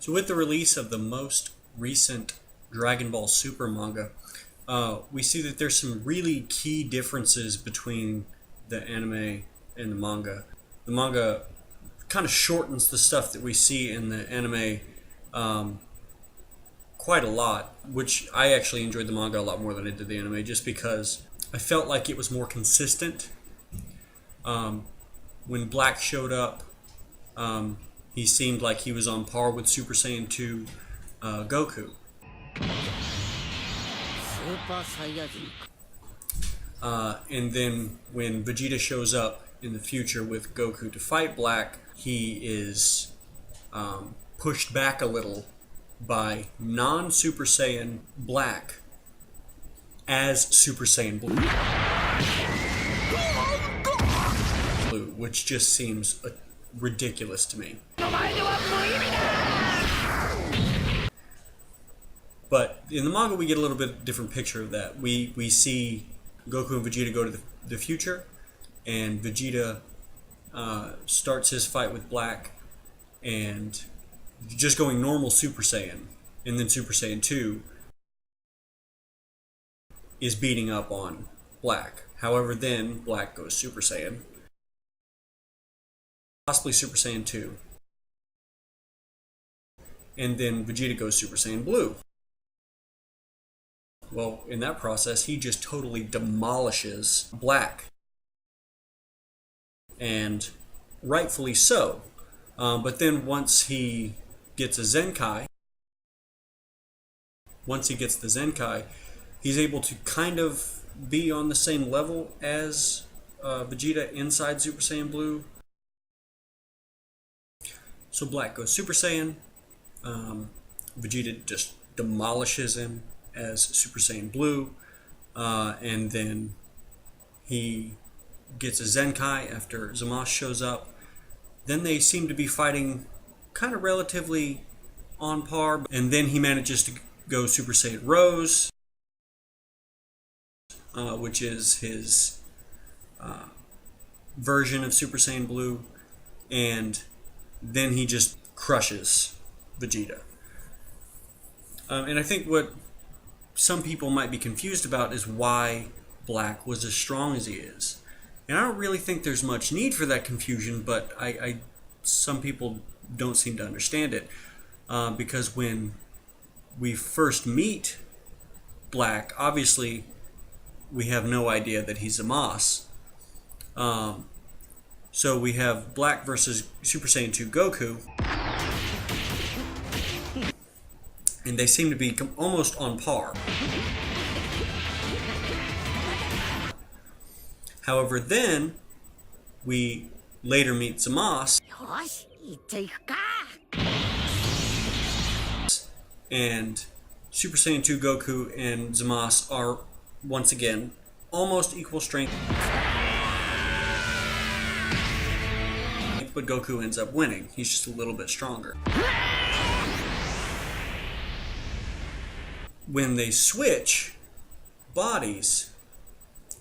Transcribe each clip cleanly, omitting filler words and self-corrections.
So with the release of the most recent Dragon Ball Super manga, we see that there's some really key differences between the anime and the manga. The manga kind of shortens the stuff that we see in the anime quite a lot, which I actually enjoyed the manga a lot more than I did the anime, just because I felt like it was more consistent. When Black showed up, he seemed like he was on par with Super Saiyan 2 Goku. Super Saiyan. And then when Vegeta shows up in the future with Goku to fight Black, he is pushed back a little by non-Super Saiyan Black as Super Saiyan Blue, which just seems ridiculous to me. But in the manga, we get a little bit different picture of that. We see Goku and Vegeta go to the future, and Vegeta starts his fight with Black, and just going normal Super Saiyan, and then Super Saiyan 2 is beating up on Black. However, then Black goes Super Saiyan, possibly Super Saiyan 2, and then Vegeta goes Super Saiyan Blue. Well, in that process, he just totally demolishes Black. And rightfully so. But then once he gets a Zenkai, he's able to kind of be on the same level as Vegeta inside Super Saiyan Blue. So Black goes Super Saiyan. Vegeta just demolishes him as Super Saiyan Blue, and then he gets a Zenkai after Zamasu shows up. Then they seem to be fighting kind of relatively on par, and then he manages to go Super Saiyan Rose, which is his version of Super Saiyan Blue, and then he just crushes Vegeta. And I think what some people might be confused about is why Black was as strong as he is. And I don't really think there's much need for that confusion, but some people don't seem to understand it. Because when we first meet Black, obviously we have no idea that he's Zamasu. So we have Black versus Super Saiyan 2 Goku, and they seem to be almost on par. However, then we later meet Zamasu, and Super Saiyan 2 Goku and Zamasu are once again almost equal strength, but Goku ends up winning. He's just a little bit stronger. When they switch bodies,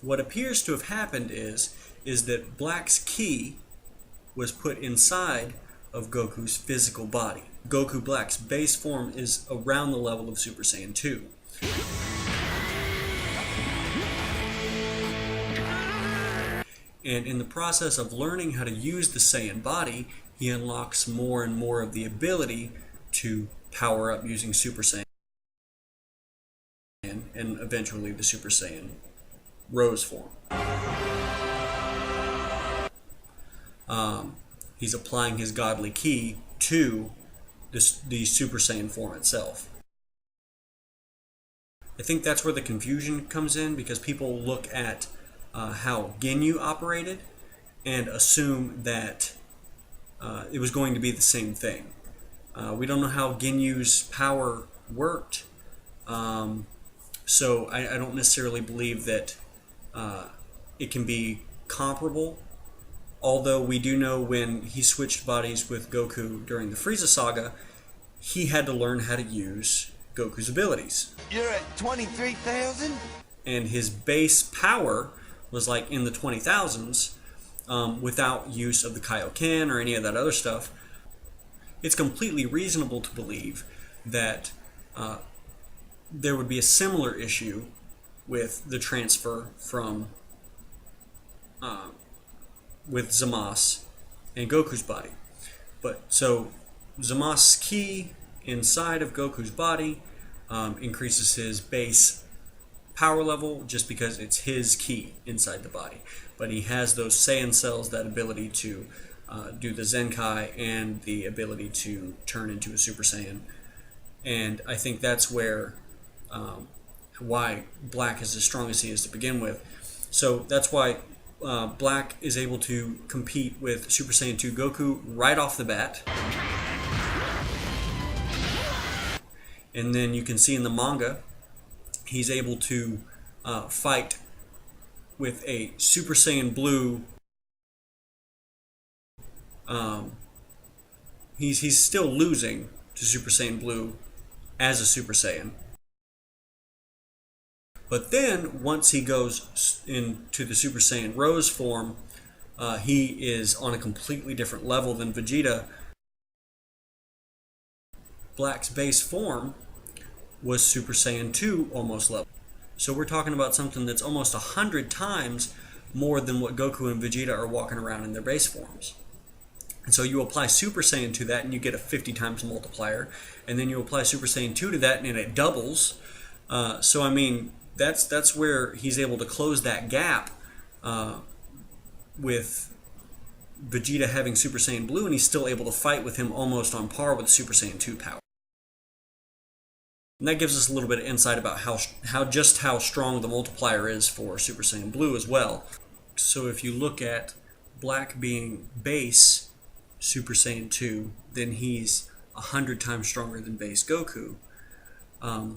what appears to have happened is that Black's ki was put inside of Goku's physical body. Goku Black's base form is around the level of Super Saiyan 2. And in the process of learning how to use the Saiyan body, he unlocks more and more of the ability to power up using Super Saiyan, and eventually the Super Saiyan Rose form. He's applying his godly ki to the Super Saiyan form itself. I think that's where the confusion comes in, because people look at how Ginyu operated and assume that it was going to be the same thing. We don't know how Ginyu's power worked, so I don't necessarily believe that it can be comparable, although we do know when he switched bodies with Goku during the Frieza saga, he had to learn how to use Goku's abilities. You're at 23,000? And his base power was like in the 20,000s without use of the Kaioken or any of that other stuff. it's completely reasonable to believe that there would be a similar issue with the transfer from with Zama's and Goku's body. But so Zama's ki inside of Goku's body increases his base power level just because it's his ki inside the body. But he has those Saiyan cells, that ability to do the Zenkai and the ability to turn into a Super Saiyan. And I think that's where why Black is as strong as he is to begin with. So that's why Black is able to compete with Super Saiyan 2 Goku right off the bat. And then you can see in the manga, he's able to fight with a Super Saiyan Blue. He's still losing to Super Saiyan Blue as a Super Saiyan. But then, once he goes into the Super Saiyan Rose form, he is on a completely different level than Vegeta. Black's base form was Super Saiyan 2 almost level. So we're talking about something that's almost 100 times more than what Goku and Vegeta are walking around in their base forms. And so you apply Super Saiyan to that and you get a 50 times multiplier. And then you apply Super Saiyan 2 to that and it doubles. So I mean, that's where he's able to close that gap with Vegeta having Super Saiyan Blue, and he's still able to fight with him almost on par with Super Saiyan 2 power. And that gives us a little bit of insight about how strong the multiplier is for Super Saiyan Blue as well. So if you look at Black being base Super Saiyan 2, then he's 100 times stronger than base Goku,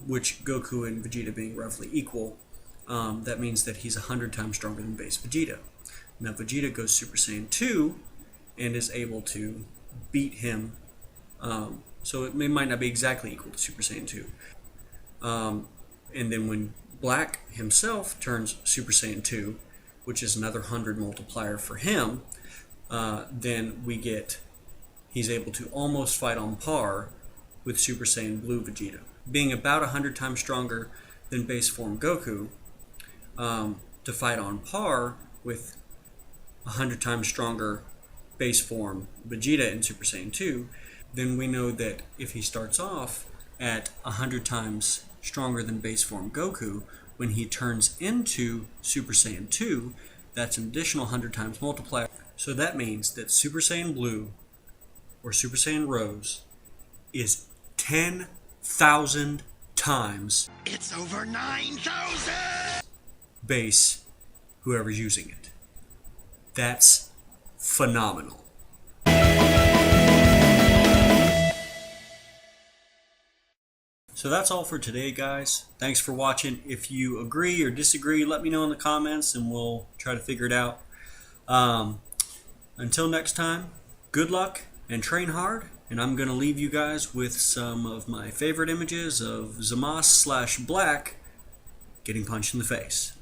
which Goku and Vegeta being roughly equal, that means that he's 100 times stronger than base Vegeta. Now Vegeta goes Super Saiyan 2 and is able to beat him. So it might not be exactly equal to Super Saiyan 2. And then when Black himself turns Super Saiyan 2, which is another 100 multiplier for him, then he's able to almost fight on par with Super Saiyan Blue Vegeta, being about 100 times stronger than base form Goku, to fight on par with 100 times stronger base form Vegeta in Super Saiyan 2, then we know that if he starts off at 100 times stronger than base form Goku, when he turns into Super Saiyan 2, that's an additional 100 times multiplier. So that means that Super Saiyan Blue or Super Saiyan Rose is 10,000 times. It's over 9,000! Base whoever's using it. That's phenomenal. So that's all for today, guys. Thanks for watching. If you agree or disagree, let me know in the comments and we'll try to figure it out. Until next time, good luck and train hard. And I'm going to leave you guys with some of my favorite images of Zama's / Black getting punched in the face.